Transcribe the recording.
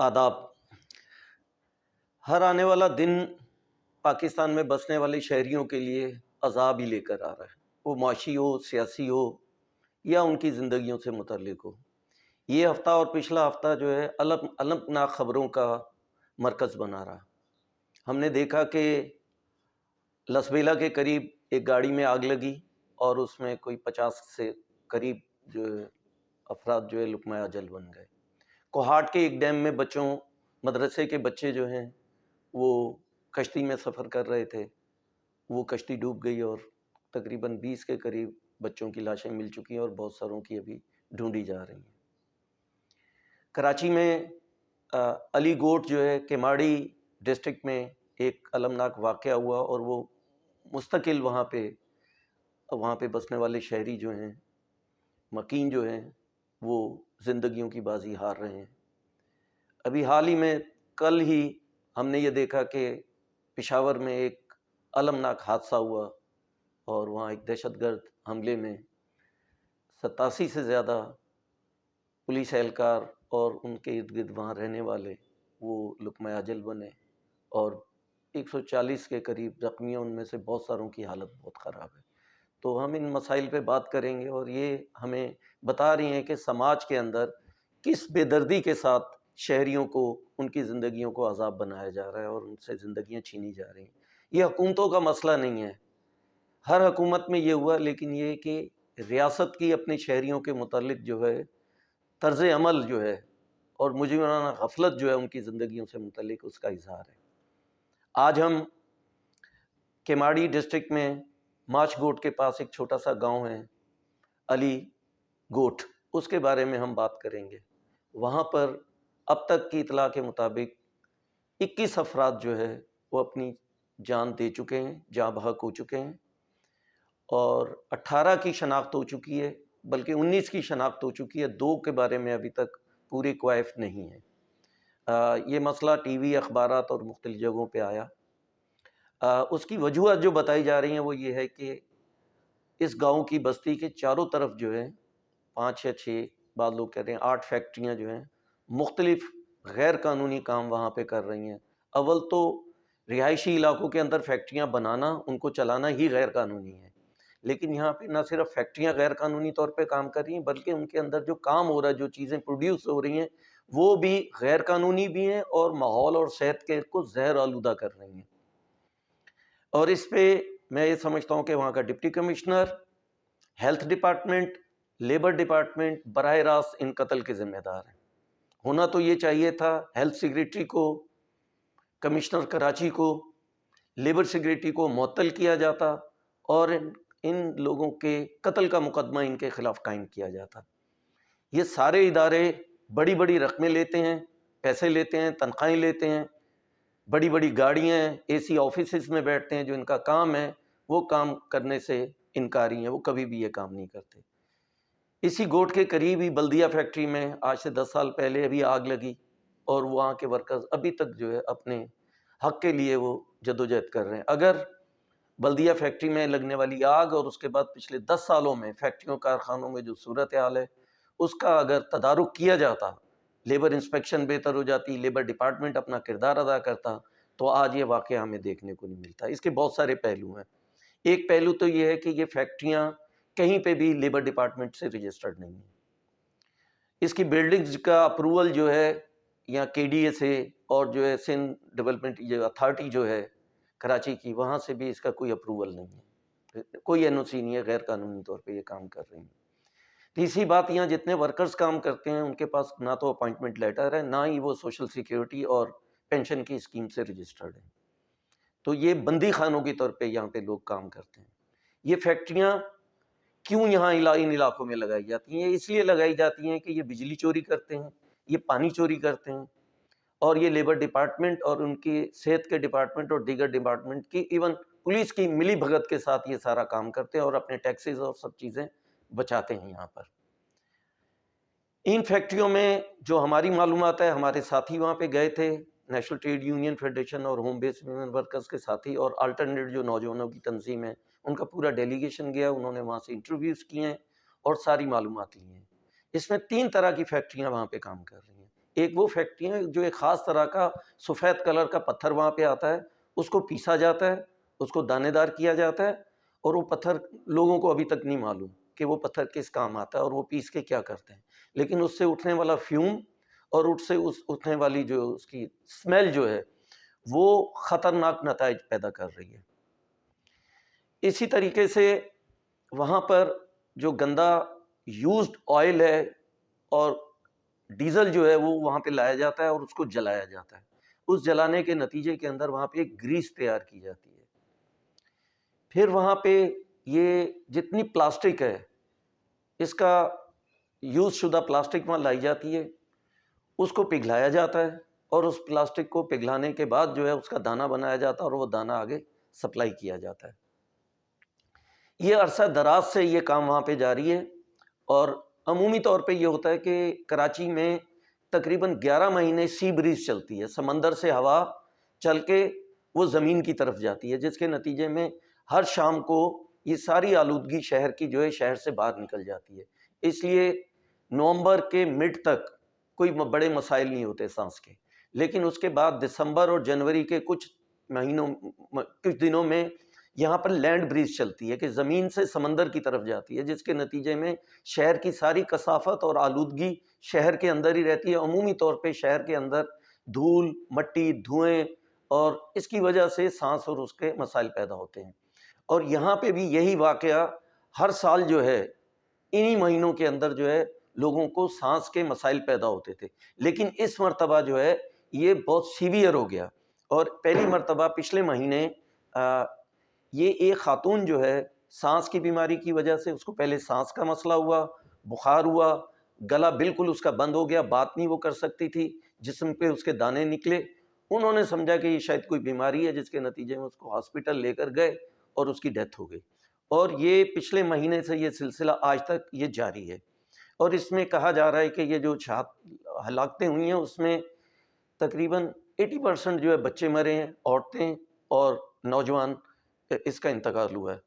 आदाब। हर आने वाला दिन पाकिस्तान में बसने वाले शहरियों के लिए अजाब ही लेकर आ रहा है, वो माशी हो, सियासी हो या उनकी ज़िंदगियों से मुतल्लिक हो। ये हफ़्ता और पिछला हफ़्ता जो है अलगनाक ख़बरों का मरकज़ बना रहा। हमने देखा कि लसबेला के करीब एक गाड़ी में आग लगी और उसमें कोई 50 से करीब जो है अफराद जो है लुक़मा अजल बन गए। कोहाट के एक डैम में मदरसे के बच्चे जो हैं वो कश्ती में सफ़र कर रहे थे, वो कश्ती डूब गई और तकरीबन 20 के करीब बच्चों की लाशें मिल चुकी हैं और बहुत सारों की अभी ढूंढी जा रही हैं। कराची में अली गोट जो है केमाड़ी डिस्ट्रिक्ट में एक अलमनाक वाक़या हुआ और वो मुस्तकिल वहाँ पे बसने वाले शहरी जो हैं, मकीन जो हैं, वो ज़िंदगियों की बाजी हार रहे हैं। अभी हाल ही में कल ही हमने ये देखा कि पेशावर में एक अलमनाक हादसा हुआ और वहाँ एक दहशतगर्द हमले में 87 से ज़्यादा पुलिस एहलकार और उनके इर्द गिर्द वहाँ रहने वाले वो लुक़मा अजल बने और 140 के करीब ज़ख्मी हैं, उनमें से बहुत सारों की हालत बहुत ख़राब है। तो हम इन मसाइल पे बात करेंगे और ये हमें बता रही हैं कि समाज के अंदर किस बेदर्दी के साथ शहरियों को उनकी ज़िंदगियों को अज़ाब बनाया जा रहा है और उनसे ज़िंदगियां छीनी जा रही हैं। ये हुकूमतों का मसला नहीं है, हर हुकूमत में ये हुआ, लेकिन ये कि रियासत की अपने शहरियों के मुतालिक जो है तर्ज़ अमल जो है और मुजरिमाना गफलत जो है उनकी ज़िंदगियों से मुतालिक उसका इजहार है। आज हम केमाड़ी डिस्ट्रिक्ट में माच गोट के पास एक छोटा सा गांव है अली गोट, उसके बारे में हम बात करेंगे। वहाँ पर अब तक की इतला के मुताबिक 21 अफराद जो है वो अपनी जान दे चुके हैं, जाँ बहक हो चुके हैं और 18 की शनाख्त हो चुकी है, बल्कि 19 की शनाख्त हो चुकी है। 2 के बारे में अभी तक पूरी क्वाइफ नहीं है। ये मसला टीवी, अखबारात और मुख्तलिफ जगहों पे आया। उसकी वजूहत जो बताई जा रही हैं वो ये है कि इस गांव की बस्ती के चारों तरफ जो है 5 या 6, बाद लोग कहते हैं 8 फैक्ट्रियां जो हैं मुख्तलिफ गैर कानूनी काम वहाँ पे कर रही हैं। अव्वल तो रिहायशी इलाकों के अंदर फैक्ट्रियां बनाना, उनको चलाना ही गैर कानूनी है, लेकिन यहाँ पे न सिर्फ फैक्ट्रियां गैर कानूनी तौर पे काम कर रही हैं, बल्कि उनके अंदर जो काम हो रहा है, जो चीज़ें प्रोड्यूस हो रही हैं, वो भी गैर कानूनी भी हैं और माहौल और सेहत के को जहर आलूदा कर रही हैं। और इस पे मैं ये समझता हूँ कि वहाँ का deputy commissioner, health department, labour department बराह रास्त इन कत्ल के ज़िम्मेदार हैं। होना तो ये चाहिए था हेल्थ सेक्रेटरी को, कमिश्नर कराची को, लेबर सेक्रेटरी को मुअत्तल किया जाता और इन लोगों के कत्ल का मुकदमा इनके खिलाफ कायम किया जाता। ये सारे इदारे बड़ी बड़ी रकमें लेते हैं, पैसे लेते हैं, तनख्वाहें लेते हैं, बड़ी बड़ी गाड़ियाँ एसी ऑफिसेस में बैठते हैं, जो इनका काम है वो काम करने से इनकारी हैं, वो कभी भी ये काम नहीं करते। इसी गोट के करीब ही बल्दिया फैक्ट्री में आज से 10 साल पहले अभी आग लगी और वहाँ के वर्कर्स अभी तक जो है अपने हक के लिए वो जदोजहद कर रहे हैं। अगर बल्दिया फैक्ट्री में लगने वाली आग और उसके बाद पिछले 10 सालों में फैक्ट्रियों कारखानों में जो सूरत हाल है उसका अगर तदारुक किया जाता, लेबर इंस्पेक्शन बेहतर हो जाती, लेबर डिपार्टमेंट अपना किरदार अदा करता, तो आज ये वाक़या हमें देखने को नहीं मिलता। इसके बहुत सारे पहलू हैं। एक पहलू तो ये है कि ये फैक्ट्रियाँ कहीं पे भी लेबर डिपार्टमेंट से रजिस्टर्ड नहीं है। इसकी बिल्डिंग्स का अप्रूवल जो है या केडीए से और जो है सिंध डेवलपमेंट ये अथॉरिटी जो है कराची की, वहाँ से भी इसका कोई अप्रूवल नहीं है, कोई एनओसी नहीं है, गैर कानूनी तौर पे ये काम कर रही हैं। तीसरी बात, यहाँ जितने वर्कर्स काम करते हैं उनके पास ना तो अपॉइंटमेंट लेटर है, ना ही वो सोशल सिक्योरिटी और पेंशन की स्कीम से रजिस्टर्ड है। तो ये बंदी खानों के तौर पे यहाँ पे लोग काम करते हैं। ये फैक्ट्रियाँ क्यों यहाँ इन इलाकों में लगाई जाती हैं? इसलिए लगाई जाती हैं कि ये बिजली चोरी करते हैं, ये पानी चोरी करते हैं और ये लेबर डिपार्टमेंट और उनकी सेहत के डिपार्टमेंट और दीगर डिपार्टमेंट की, इवन पुलिस की मिली भगत के साथ ये सारा काम करते हैं और अपने टैक्सेस और सब चीज़ें बचाते हैं यहाँ पर। इन फैक्ट्रियों में जो हमारी मालूमात है, हमारे साथी वहाँ पे गए थे, नेशनल ट्रेड यूनियन फेडरेशन और होम बेस्ड वुमेन वर्कर्स के साथी और अल्टरनेट जो नौजवानों की तंजीम है, उनका पूरा डेलीगेशन गया, उन्होंने वहाँ से इंटरव्यूज़ किए हैं और सारी मालूमात ली हैं। इसमें 3 तरह की फैक्ट्रियाँ वहाँ पे काम कर रही हैं। ایک وہ فیکٹری ہے جو ایک خاص طرح کا سفید کلر کا پتھر وہاں پہ آتا ہے، اس کو پیسا جاتا ہے، اس کو دانے دار کیا جاتا ہے، اور وہ پتھر لوگوں کو ابھی تک نہیں معلوم کہ وہ پتھر کس کام آتا ہے اور وہ پیس کے کیا کرتے ہیں، لیکن اس سے اٹھنے والا فیوم اور اٹھنے والی جو اس کی اسمیل جو ہے وہ خطرناک نتائج پیدا کر رہی ہے۔ اسی طریقے سے وہاں پر جو گندا یوزڈ آئل ہے اور ڈیزل جو ہے وہ وہاں پہ لایا جاتا ہے اور اس کو جلایا جاتا ہے، اس جلانے کے نتیجے کے اندر وہاں پہ ایک گریس تیار کی جاتی ہے۔ پھر وہاں پہ یہ جتنی پلاسٹک ہے اس کا یوز شدہ پلاسٹک وہاں لائی جاتی ہے، اس کو پگھلایا جاتا ہے اور اس پلاسٹک کو پگھلانے کے بعد جو ہے اس کا دانہ بنایا جاتا ہے اور وہ دانہ آگے سپلائی کیا جاتا ہے۔ یہ عرصہ دراز سے یہ کام وہاں پہ جاری ہے، اور عمومی طور پہ یہ ہوتا ہے کہ کراچی میں تقریباً 11 مہینے سی بریز چلتی ہے، سمندر سے ہوا چل کے وہ زمین کی طرف جاتی ہے، جس کے نتیجے میں ہر شام کو یہ ساری آلودگی شہر کی جو ہے شہر سے باہر نکل جاتی ہے۔ اس لیے نومبر کے مڈ تک کوئی بڑے مسائل نہیں ہوتے سانس کے، لیکن اس کے بعد دسمبر اور جنوری کے کچھ دنوں میں یہاں پر لینڈ بریز چلتی ہے کہ زمین سے سمندر کی طرف جاتی ہے، جس کے نتیجے میں شہر کی ساری کثافت اور آلودگی شہر کے اندر ہی رہتی ہے۔ عمومی طور پہ شہر کے اندر دھول، مٹی، دھوئیں، اور اس کی وجہ سے سانس اور اس کے مسائل پیدا ہوتے ہیں۔ اور یہاں پہ بھی یہی واقعہ ہر سال جو ہے انہی مہینوں کے اندر جو ہے لوگوں کو سانس کے مسائل پیدا ہوتے تھے، لیکن اس مرتبہ جو ہے یہ بہت سیویئر ہو گیا۔ اور پہلی مرتبہ پچھلے مہینے یہ ایک خاتون جو ہے سانس کی بیماری کی وجہ سے، اس کو پہلے سانس کا مسئلہ ہوا، بخار ہوا، گلا بالکل اس کا بند ہو گیا، بات نہیں وہ کر سکتی تھی، جسم پہ اس کے دانے نکلے۔ انہوں نے سمجھا کہ یہ شاید کوئی بیماری ہے، جس کے نتیجے میں اس کو ہاسپٹل لے کر گئے اور اس کی ڈیتھ ہو گئی۔ اور یہ پچھلے مہینے سے یہ سلسلہ آج تک یہ جاری ہے، اور اس میں کہا جا رہا ہے کہ یہ جو ہلاکتیں ہوئی ہیں اس میں تقریباً 80% جو ہے بچے مرے ہیں، عورتیں اور نوجوان، اس کا انتقال ہوا ہے۔